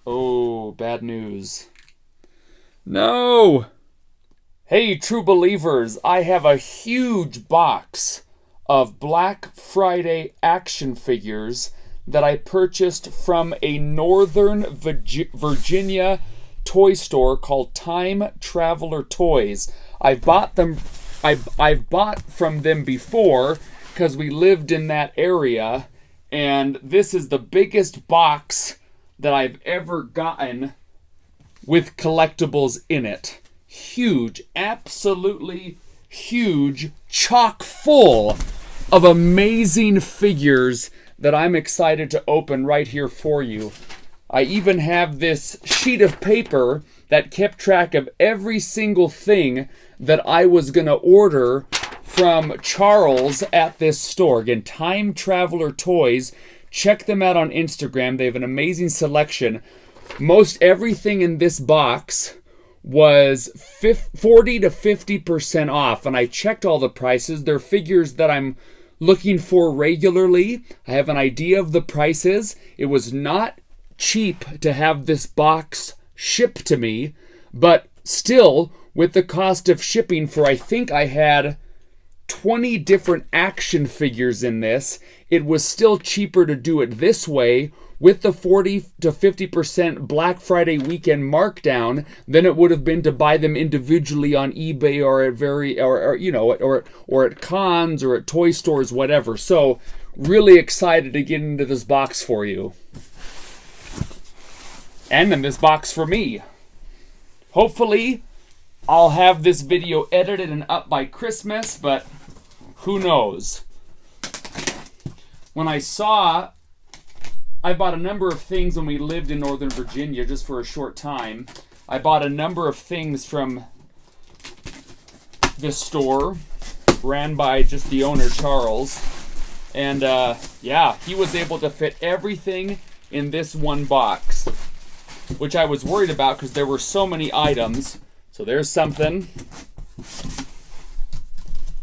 Oh, bad news. No! Hey, true believers, I have a huge box of Black Friday action figures that I purchased from a Northern Virginia toy store called Time Traveler Toys. I've bought them. I've bought from them before because we lived in that area, and this is the biggest box that I've ever gotten with collectibles in it. Huge, absolutely huge, chock full of amazing figures that I'm excited to open right here for you. I even have this sheet of paper that kept track of every single thing that I was going to order from Charles at this store. Again, Time Traveler Toys. Check them out on Instagram. They have an amazing selection. Most everything in this box was 40 to 50% off, and I checked all the prices. They're figures that I'm looking for regularly. I have an idea of the prices. It was not cheap to have this box shipped to me, but still, with the cost of shipping for, I think I had 20 different action figures in this, it was still cheaper to do it this way with the 40 to 50% Black Friday weekend markdown than it would have been to buy them individually on eBay or at or at cons or at toy stores, whatever. So, really excited to get into this box for you. And in this box for me. Hopefully, I'll have this video edited and up by Christmas, but who knows? When I bought a number of things when we lived in Northern Virginia just for a short time. I bought a number of things from this store, ran by just the owner, Charles. And he was able to fit everything in this one box, which I was worried about because there were so many items. So there's something.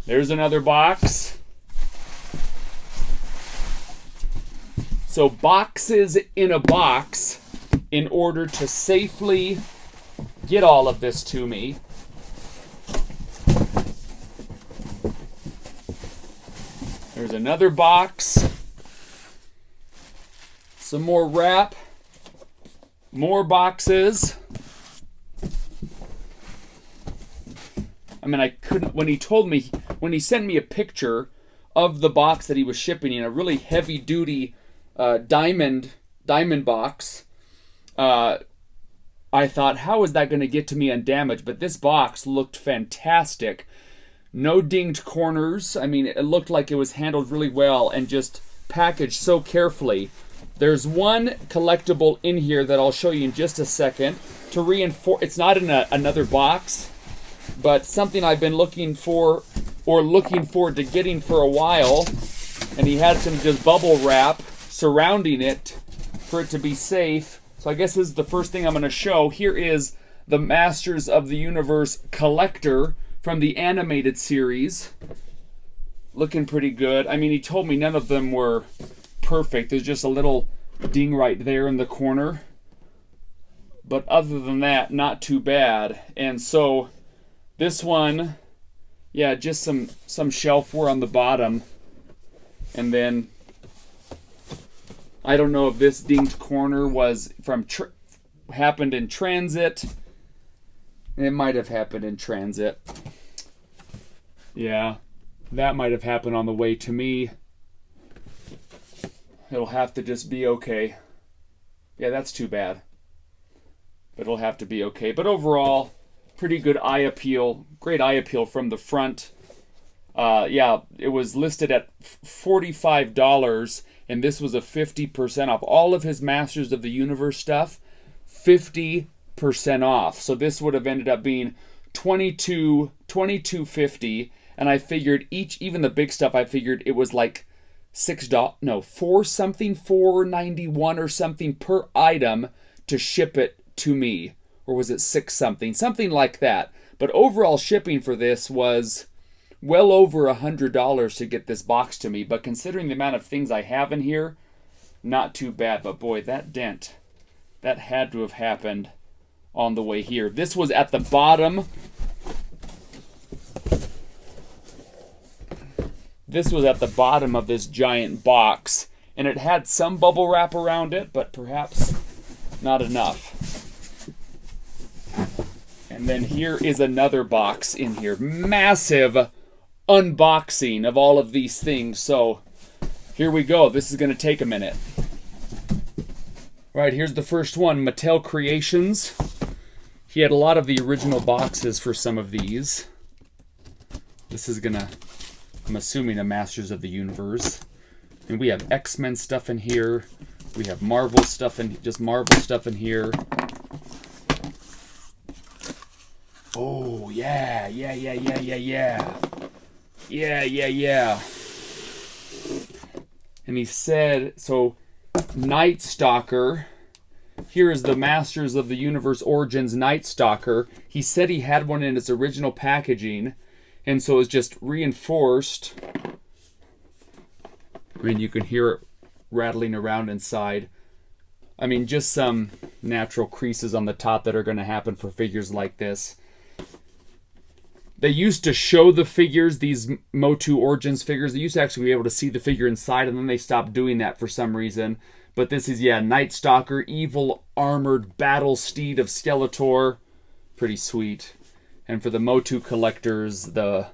There's another box. So boxes in a box in order to safely get all of this to me. There's another box. Some more wrap. More boxes. I mean, I couldn't, when he sent me a picture of the box that he was shipping in, a really heavy duty diamond box, I thought, how is that going to get to me undamaged? But this box looked fantastic. No dinged corners. I mean, it looked like it was handled really well and just packaged so carefully. There's one collectible in here that I'll show you in just a second to reinforce. It's not in another box, but something I've been looking forward to getting for a while. And he had some just bubble wrap surrounding it for it to be safe. So I guess this is the first thing I'm going to show. Here is the Masters of the Universe collector from the animated series. Looking pretty good. I mean, he told me none of them were perfect. There's just a little ding right there in the corner. But other than that, not too bad. And so this one, yeah, just some shelfware on the bottom. And then I don't know if this dinged corner was from happened in transit. It might have happened in transit. Yeah, that might have happened on the way to me. It'll have to just be okay. Yeah, that's too bad. But it'll have to be okay. But overall, pretty good eye appeal. Great eye appeal from the front. It was listed at $45, and this was a 50% off. All of his Masters of the Universe stuff, 50% off. So this would have ended up being $22.50, and I figured even the big stuff, I figured it was like $4.91 or something per item to ship it to me. Or was it something like that. But overall shipping for this was well over $100 to get this box to me. But considering the amount of things I have in here, not too bad. But boy, that dent That had to have happened on the way here. This was at the bottom. This was at the bottom of this giant box, and it had some bubble wrap around it, but perhaps not enough. And then here is another box in here. Massive unboxing of all of these things. So here we go. This is going to take a minute. Right, here's the first one, Mattel Creations. He had a lot of the original boxes for some of these. This is gonna, I'm assuming, a Masters of the Universe. And we have X-Men stuff in here. We have Marvel stuff in, just Marvel stuff in here. Oh, yeah. And he said, so Night Stalker. Here is the Masters of the Universe Origins Night Stalker. He said he had one in its original packaging, and so it's just reinforced. I mean, you can hear it rattling around inside. I mean, just some natural creases on the top that are going to happen for figures like this. They used to show the figures, these Motu Origins figures. They used to actually be able to see the figure inside, and then they stopped doing that for some reason. But this is, yeah, Night Stalker, evil armored battle steed of Skeletor. Pretty sweet. And for the Motu collectors, the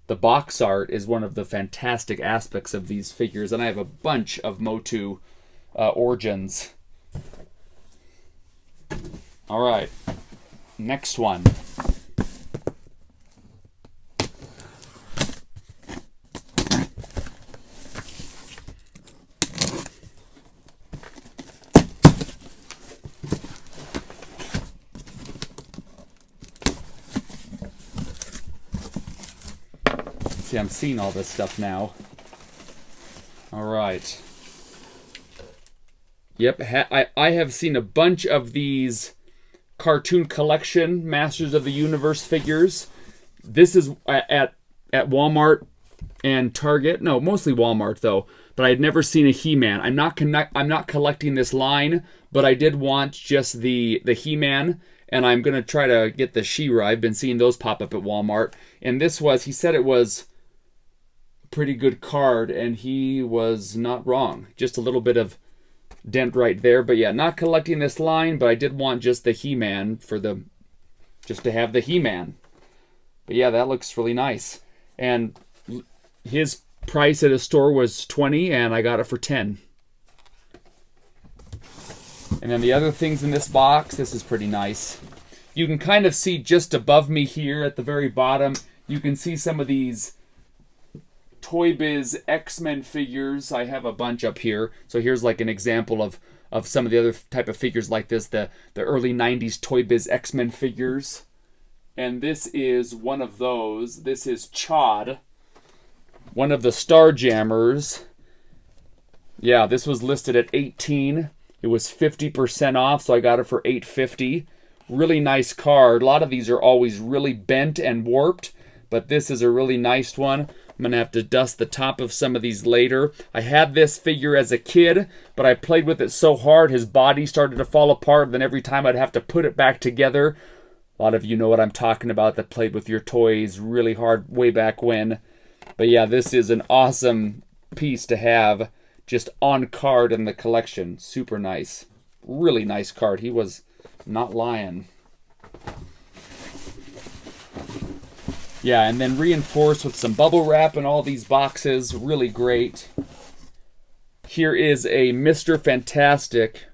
box art is one of the fantastic aspects of these figures. And I have a bunch of Motu Origins. All right, next one. See, I'm seeing all this stuff now. All right. Yep, I have seen a bunch of these Cartoon Collection Masters of the Universe figures. This is at Walmart and Target. No, mostly Walmart though. But I had never seen a He-Man. I'm not collecting this line, but I did want just the He-Man, and I'm gonna try to get the She-Ra. I've been seeing those pop up at Walmart, and this was, he said it was a pretty good card, and he was not wrong. Just a little bit of dent right there, but yeah, not collecting this line, but I did want just the He-Man for the, just to have the He-Man. But yeah, that looks really nice. And his price at a store was $20, and I got it for $10. And then the other things in this box, this is pretty nice. You can kind of see just above me here at the very bottom, you can see some of these ToyBiz X-Men figures. I have a bunch up here. So here's like an example of some of the other type of figures like this, the early 90s ToyBiz X-Men figures. And this is one of those. This is Chad, one of the Starjammers. Yeah, this was listed at $18. It was 50% off, so I got it for $8.50. Really nice card. A lot of these are always really bent and warped, but this is a really nice one. I'm going to have to dust the top of some of these later. I had this figure as a kid, but I played with it so hard his body started to fall apart, and then every time I'd have to put it back together. A lot of you know what I'm talking about that played with your toys really hard way back when. But yeah, this is an awesome piece to have just on card in the collection. Super nice. Really nice card. He was not lying. Yeah, and then reinforced with some bubble wrap in all these boxes. Really great. Here is a Mr. Fantastic.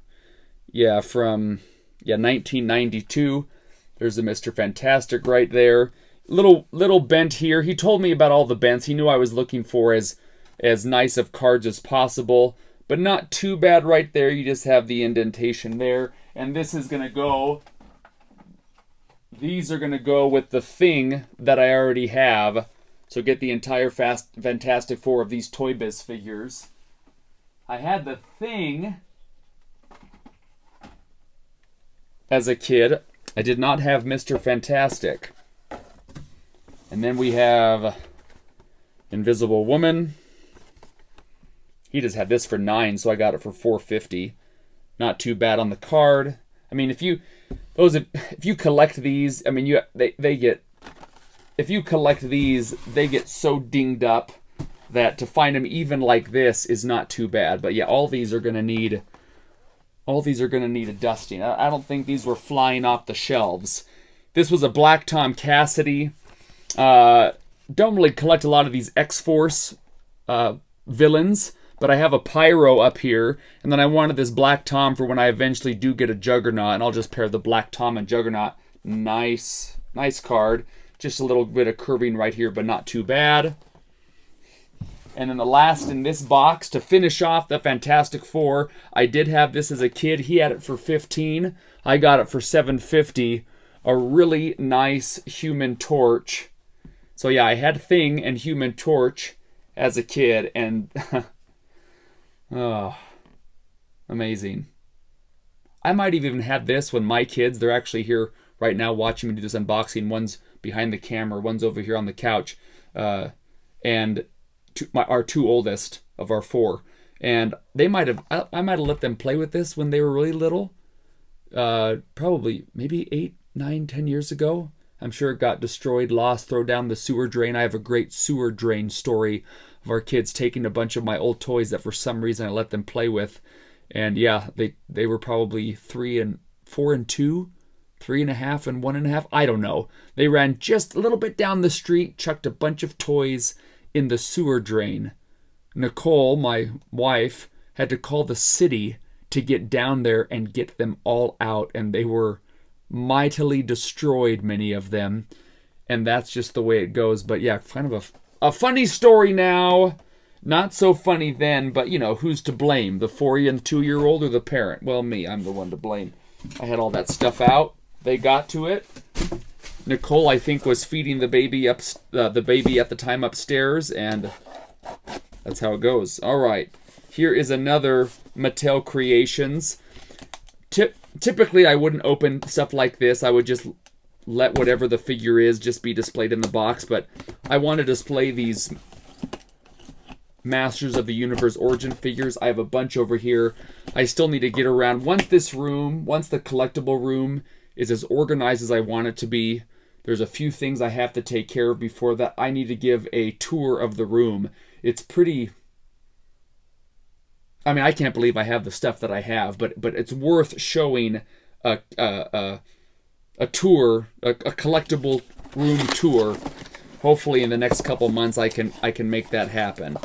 Yeah, from 1992. There's a Mr. Fantastic right there. Little bent here. He told me about all the bents. He knew I was looking for as nice of cards as possible, but not too bad right there. You just have the indentation there. And this is going to go, these are going to go with the Thing that I already have. So get the entire Fantastic Four of these ToyBiz figures. I had the Thing as a kid. I did not have Mr. Fantastic. And then we have Invisible Woman. He just had this for $9, so I got it for $4.50. Not too bad on the card. I mean, if you collect these, I mean, they get, if you collect these, they get so dinged up that to find them even like this is not too bad. But yeah, all these are gonna need a dusting. I don't think these were flying off the shelves. This was a Black Tom Cassidy. Don't really collect a lot of these X-Force villains, but I have a Pyro up here, and then I wanted this Black Tom for when I eventually do get a Juggernaut, and I'll just pair the Black Tom and Juggernaut. Nice card. Just a little bit of curving right here, but not too bad. And then the last in this box, to finish off the Fantastic Four, I did have this as a kid. He had it for $15. I got it for $7.50. A really nice Human Torch. So yeah, I had Thing and Human Torch as a kid, and oh, amazing. I might have even had this when my kids, they're actually here right now watching me do this unboxing. One's behind the camera, one's over here on the couch, and our two oldest of our four, and I might have let them play with this when they were really little, probably maybe 8, 9, 10 years ago. I'm sure it got destroyed, lost, thrown down the sewer drain. I have a great sewer drain story of our kids taking a bunch of my old toys that for some reason I let them play with, and yeah, they were probably 3 and 4 and 2, 3.5 and 1.5. I don't know. They ran just a little bit down the street, chucked a bunch of toys in the sewer drain. Nicole, my wife, had to call the city to get down there and get them all out, and they were mightily destroyed, many of them, and that's just the way it goes. But yeah, kind of a funny story now. Not so funny then, but you know, who's to blame? The 4 and 2-year-old or the parent? Well, me. I'm the one to blame. I had all that stuff out. They got to it. Nicole, I think, was feeding the baby at the time upstairs, and that's how it goes. All right, here is another Mattel Creations. Typically, I wouldn't open stuff like this. I would just let whatever the figure is just be displayed in the box, but I want to display these Masters of the Universe Origin figures. I have a bunch over here. I still need to get around. Once the collectible room is as organized as I want it to be, there's a few things I have to take care of before that. I need to give a tour of the room. It's pretty... I mean, I can't believe I have the stuff that I have, but it's worth showing a tour, a collectible room tour. Hopefully in the next couple months I can make that happen.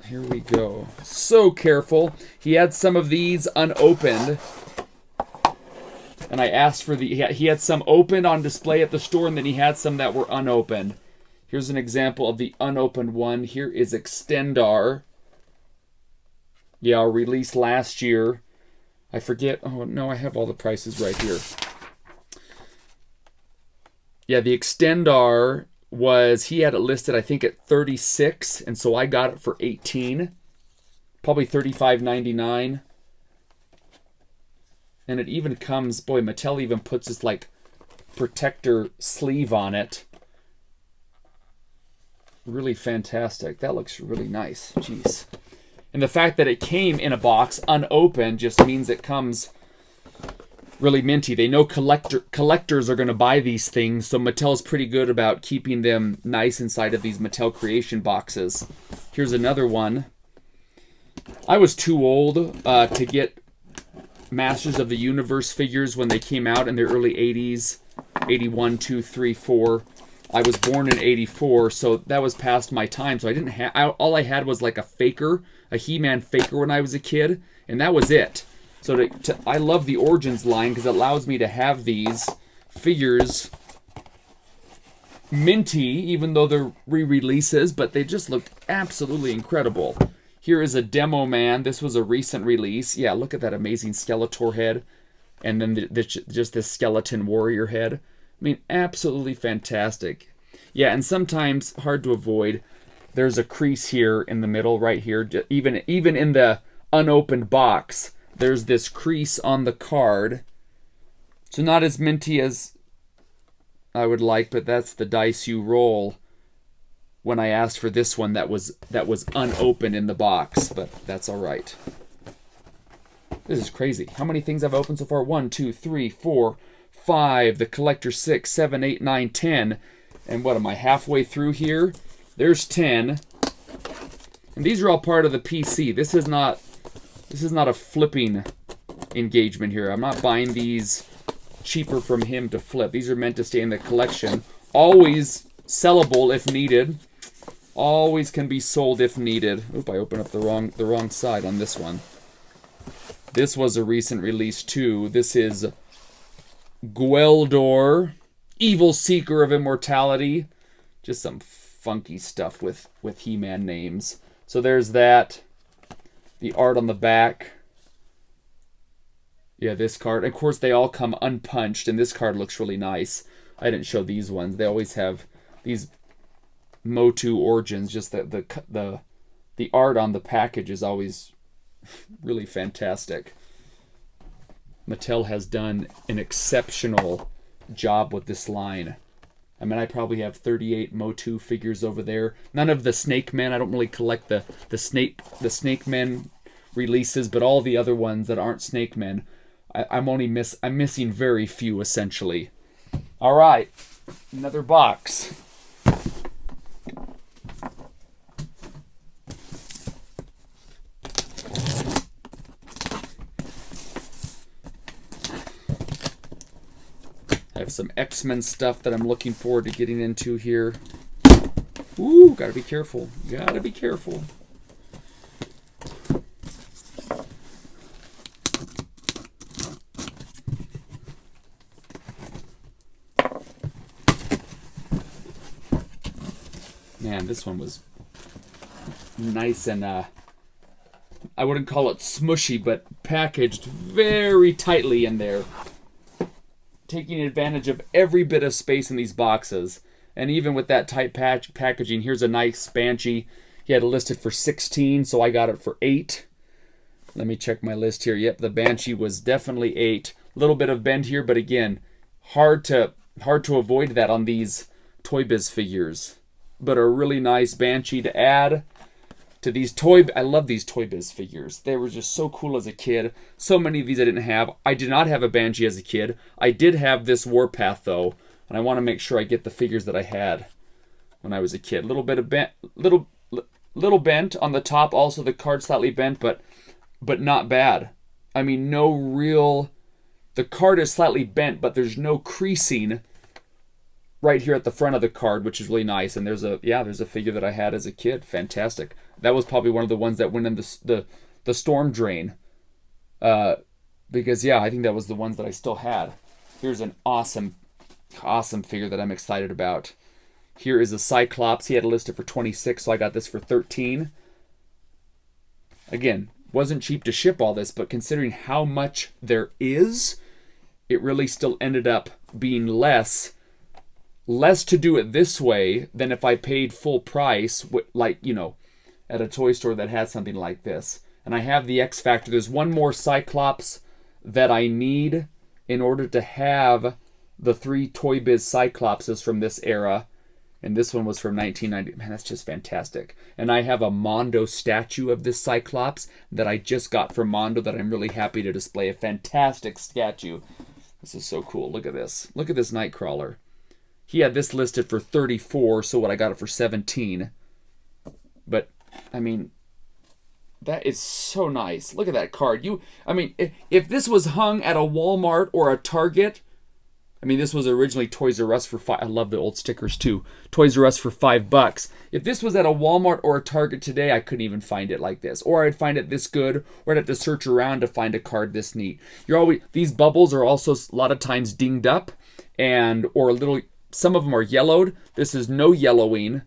Here we go. So careful. He had some of these unopened, and I asked for he had some opened on display at the store, and then he had some that were unopened. Here's an example of the unopened one. Here is Extendar. Yeah, released last year. I forget. Oh, no, I have all the prices right here. Yeah, the Extendar he had it listed, I think, at $36, and so I got it for $18. Probably $35.99. And it even comes, boy, Mattel even puts this, like, protector sleeve on it. Really fantastic. That looks really nice. Jeez. And the fact that it came in a box unopened just means it comes really minty. They know collectors are going to buy these things, so Mattel's pretty good about keeping them nice inside of these Mattel Creation boxes. Here's another one. I was too old to get Masters of the Universe figures when they came out in the early 80s. 81, 2, 3, 4. I was born in 84, so that was past my time. So I didn't have... all I had was like a faker, a He-Man faker when I was a kid, and that was it. So I love the Origins line because it allows me to have these figures minty, even though they're re-releases, but they just looked absolutely incredible. Here is a Demo Man. This was a recent release. Yeah, look at that amazing Skeletor head, and then just this skeleton warrior head. I mean, absolutely fantastic. Yeah, and sometimes hard to avoid. There's a crease here in the middle, right here. Even in the unopened box, there's this crease on the card. So not as minty as I would like, but that's the dice you roll when I asked for this one that was unopened in the box, but that's all right. This is crazy. How many things I've opened so far? 1, 2, 3, 4, 5. The collector 6, 7, 8, 9, 10. And what am I halfway through here? There's 10. And these are all part of the PC. This is not a flipping engagement here. I'm not buying these cheaper from him to flip. These are meant to stay in the collection. Always sellable if needed. Always can be sold if needed. Oop, I opened up the wrong side on this one. This was a recent release too. This is Gweldor, Evil Seeker of Immortality. Just some funky stuff with He-Man names. So there's that. The art on the back. Yeah, this card. Of course, they all come unpunched, and this card looks really nice. I didn't show these ones. They always have these Motu origins. Just the art on the package is always really fantastic. Mattel has done an exceptional job with this line. I mean, I probably have 38 Motu figures over there. None of the Snake Men. I don't really collect the Snake Men releases, but all the other ones that aren't Snake Men, I'm missing very few essentially. All right, another box. I have some X-Men stuff that I'm looking forward to getting into here. Ooh, gotta be careful. Gotta be careful. Man, this one was nice and, I wouldn't call it smushy, but packaged very tightly in there. Taking advantage of every bit of space in these boxes. And even with that tight packaging, here's a nice Banshee. He had it listed for 16, so I got it for 8. Let me check my list here. Yep, the Banshee was definitely 8. A little bit of bend here, but again, hard to avoid that on these ToyBiz figures. But a really nice Banshee to add to these I love these ToyBiz figures. They were just so cool as a kid. So many of these I didn't have. I did not have a Banshee as a kid. I did have this Warpath though, and I want to make sure I get the figures that I had when I was a kid. Little bit of little bent on the top. Also the card slightly bent, but not bad. I mean, no real. The card is slightly bent, but there's no creasing right here at the front of the card, which is really nice. And there's a figure that I had as a kid. Fantastic. That was probably one of the ones that went in the storm drain. Because I think that was the ones that I still had. Here's an awesome figure that I'm excited about. Here is a Cyclops. He had it listed for 26, so I got this for 13. Again, wasn't cheap to ship all this, but considering how much there is, it really still ended up being less to do it this way than if I paid full price, at a toy store that had something like this. And I have the X Factor. There's one more Cyclops that I need in order to have the 3 ToyBiz Cyclopses from this era. And this one was from 1990. Man, that's just fantastic. And I have a Mondo statue of this Cyclops that I just got from Mondo that I'm really happy to display. A fantastic statue. This is so cool. Look at this. Look at this Nightcrawler. He had this listed for 34, so I got it for 17. But, I mean, that is so nice. Look at that card. If this was hung at a Walmart or a Target, this was originally Toys R Us for $5. I love the old stickers too. Toys R Us for $5. If this was at a Walmart or a Target today, I couldn't even find it like this. Or I'd find it this good, or I'd have to search around to find a card this neat. These bubbles are also a lot of times dinged up, or a little. Some of them are yellowed. This is no yellowing.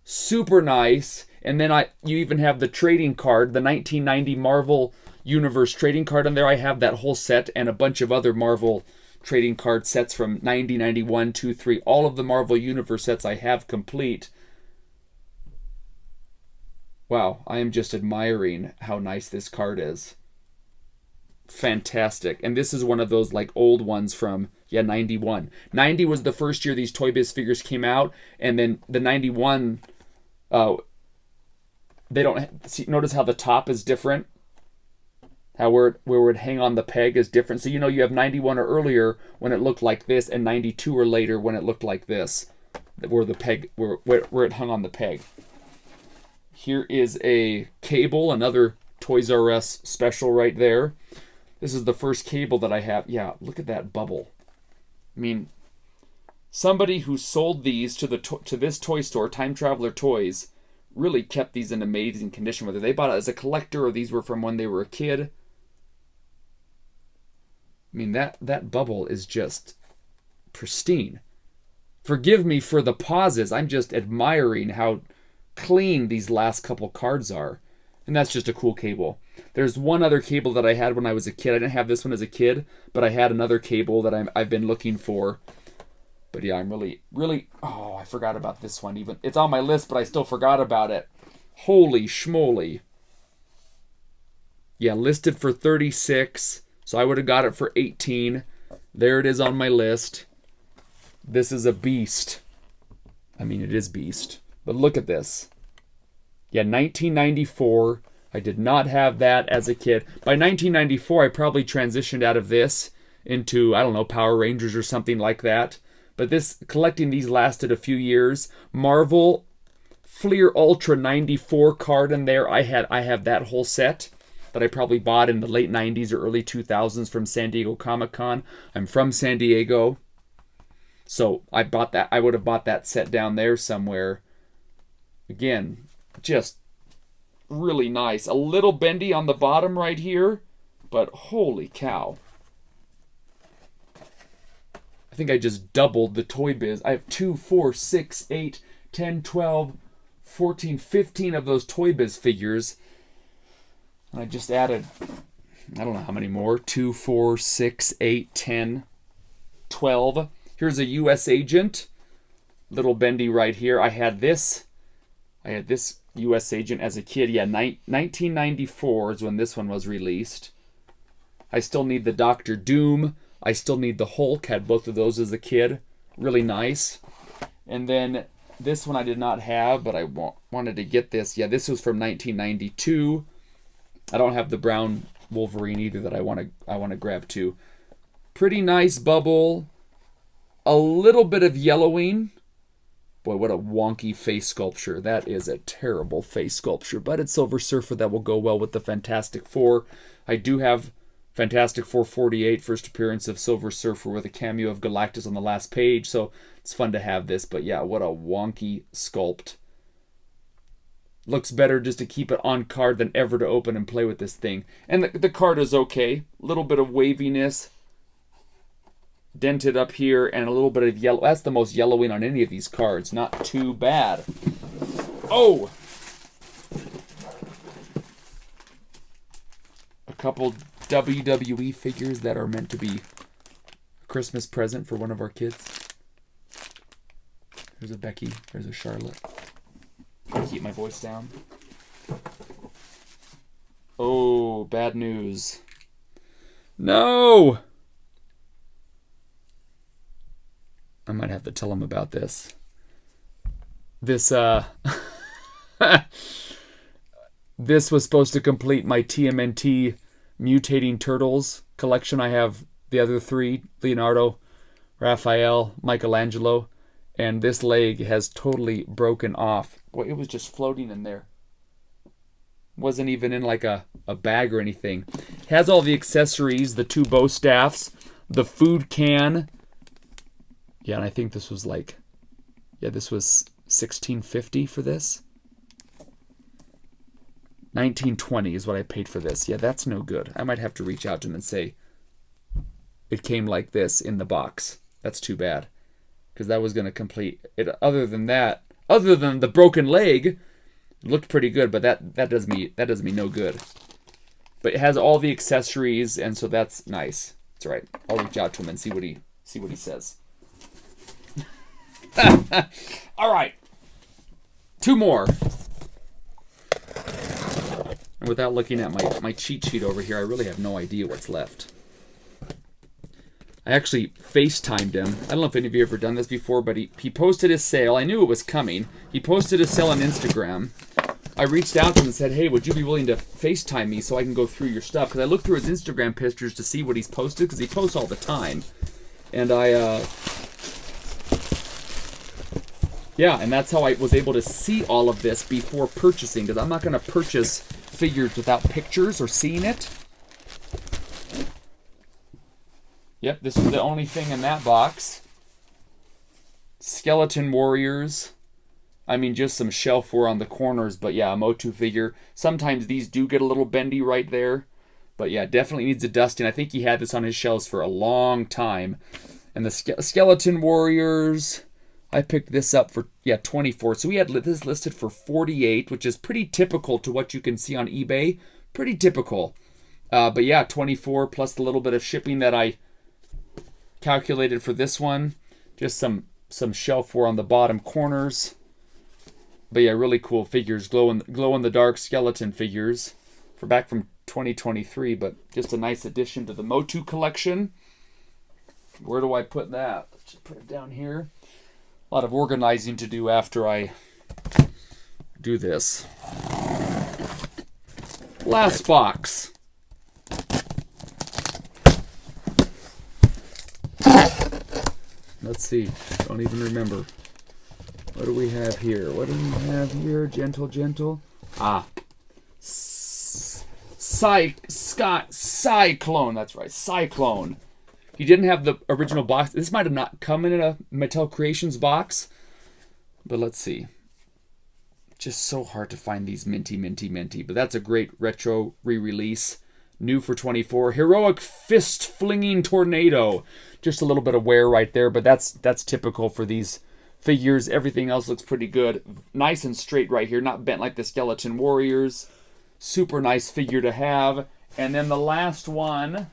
Super nice. And then you even have the trading card, the 1990 Marvel Universe trading card on there. I have that whole set and a bunch of other Marvel trading card sets from 90, 91, 2, 3. All of the Marvel Universe sets I have complete. Wow, I am just admiring how nice this card is. Fantastic. And this is one of those old ones from 91. 90 was the first year these ToyBiz figures came out, and then the 91 they don't see, notice how the top is different. How where it would hang on the peg is different. So, you know, you have 91 or earlier when it looked like this, and 92 or later when it looked like this, where the peg, where it hung on the peg. Here is a cable, another Toys R Us special right there. This is the first cable that I have. Yeah, look at that bubble. I mean, somebody who sold these to this toy store, Time Traveler Toys, really kept these in amazing condition. Whether they bought it as a collector or these were from when they were a kid. I mean, that bubble is just pristine. Forgive me for the pauses. I'm just admiring how clean these last couple cards are. And that's just a cool cable. There's one other cable that I had when I was a kid. I didn't have this one as a kid, but I had another cable that I've been looking for. But yeah, I'm really... Oh, I forgot about this one. Even it's on my list, but I still forgot about it. Holy schmoly. Yeah, listed for 36. So I would have got it for 18. There it is on my list. This is a beast. I mean, it is beast. But look at this. Yeah, 1994. I did not have that as a kid. By 1994, I probably transitioned out of this into, I don't know, Power Rangers or something like that. But collecting these lasted a few years. Marvel Fleer Ultra 94 card in there. I have that whole set that I probably bought in the late 90s or early 2000s from San Diego Comic-Con. I'm from San Diego. So I bought that. I would have bought that set down there somewhere. Again, just really nice. A little bendy on the bottom right here, but holy cow. I think I just doubled the ToyBiz. I have 2, 4, 6, 8, 10, 12, 14, 15 of those ToyBiz figures. And I just added, I don't know how many more. 2, 4, 6, 8, 10, 12. Here's a U.S. agent. Little bendy right here. I had this U.S. agent as a kid. Yeah, 1994 is when this one was released. I still need the Doctor Doom. I still need the Hulk. Had both of those as a kid. Really nice. And then this one I did not have, but I wanted to get this. Yeah, this was from 1992. I don't have the brown Wolverine either that I want to grab too. Pretty nice bubble. A little bit of yellowing. Boy, what a wonky face sculpture. That is a terrible face sculpture, but it's Silver Surfer. That will go well with the Fantastic Four. I do have Fantastic Four 48, first appearance of Silver Surfer with a cameo of Galactus on the last page, so it's fun to have this. But yeah, what a wonky sculpt. Looks better just to keep it on card than ever to open and play with this thing. And the card is okay. A little bit of waviness. Dented up here and a little bit of yellow. That's the most yellowing on any of these cards. Not too bad. Oh! A couple WWE figures that are meant to be a Christmas present for one of our kids. There's a Becky. There's a Charlotte. Keep my voice down. Oh, bad news. No! I might have to tell him about this. This this was supposed to complete my TMNT Mutating Turtles collection. I have the other three, Leonardo, Raphael, Michelangelo, and this leg has totally broken off. Boy, it was just floating in there. Wasn't even in like a bag or anything. It has all the accessories, the 2 bow staffs, the food can. Yeah, and I think this was like, yeah, this was $16.50 for this. $19.20 is what I paid for this. Yeah, that's no good. I might have to reach out to him and say, it came like this in the box. That's too bad. Because that was going to complete it. Other than the broken leg, it looked pretty good, but that does me no good. But it has all the accessories, and so that's nice. That's all right. I'll reach out to him and see what he says. All right. 2 more. And without looking at my cheat sheet over here, I really have no idea what's left. I actually FaceTimed him. I don't know if any of you have ever done this before, but he posted his sale. I knew it was coming. He posted his sale on Instagram. I reached out to him and said, hey, would you be willing to FaceTime me so I can go through your stuff? Because I looked through his Instagram pictures to see what he's posted, because he posts all the time. And yeah, and that's how I was able to see all of this before purchasing, because I'm not going to purchase figures without pictures or seeing it. Yep, this was the only thing in that box. Skeleton Warriors. I mean, just some shelfware on the corners, but yeah, a Motu figure. Sometimes these do get a little bendy right there. But yeah, definitely needs a dusting. I think he had this on his shelves for a long time. And the Skeleton Warriors, I picked this up for, yeah, 24. So we had this listed for 48, which is pretty typical to what you can see on eBay. Pretty typical. But yeah, 24 plus the little bit of shipping that I calculated for this one. Just some shelfware on the bottom corners. But yeah, really cool figures, glow in the dark skeleton figures, back from 2023. But just a nice addition to the Motu collection. Where do I put that? Let's just put it down here. A lot of organizing to do after I do this. Last box. Let's see. Don't even remember. What do we have here? What do we have here? Gentle. Cyclone. That's right. Cyclone. He didn't have the original box. This might have not come in a Mattel Creations box. But let's see. Just so hard to find these minty. But that's a great retro re-release. New for 24. Heroic Fist Flinging Tornado. Just a little bit of wear right there. But that's typical for these figures. Everything else looks pretty good. Nice and straight right here. Not bent like the Skeleton Warriors. Super nice figure to have. And then the last one.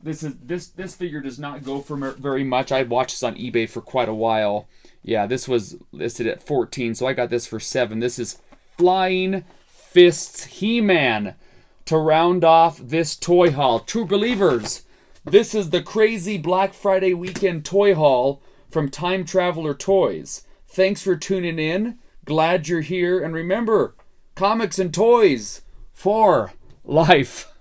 This figure does not go for very much. I watched this on eBay for quite a while. Yeah, this was listed at 14, so I got this for 7. This is Flying Fists He-Man to round off this toy haul. True believers, this is the crazy Black Friday weekend toy haul from Time Traveler Toys. Thanks for tuning in. Glad you're here. And remember, comics and toys for life.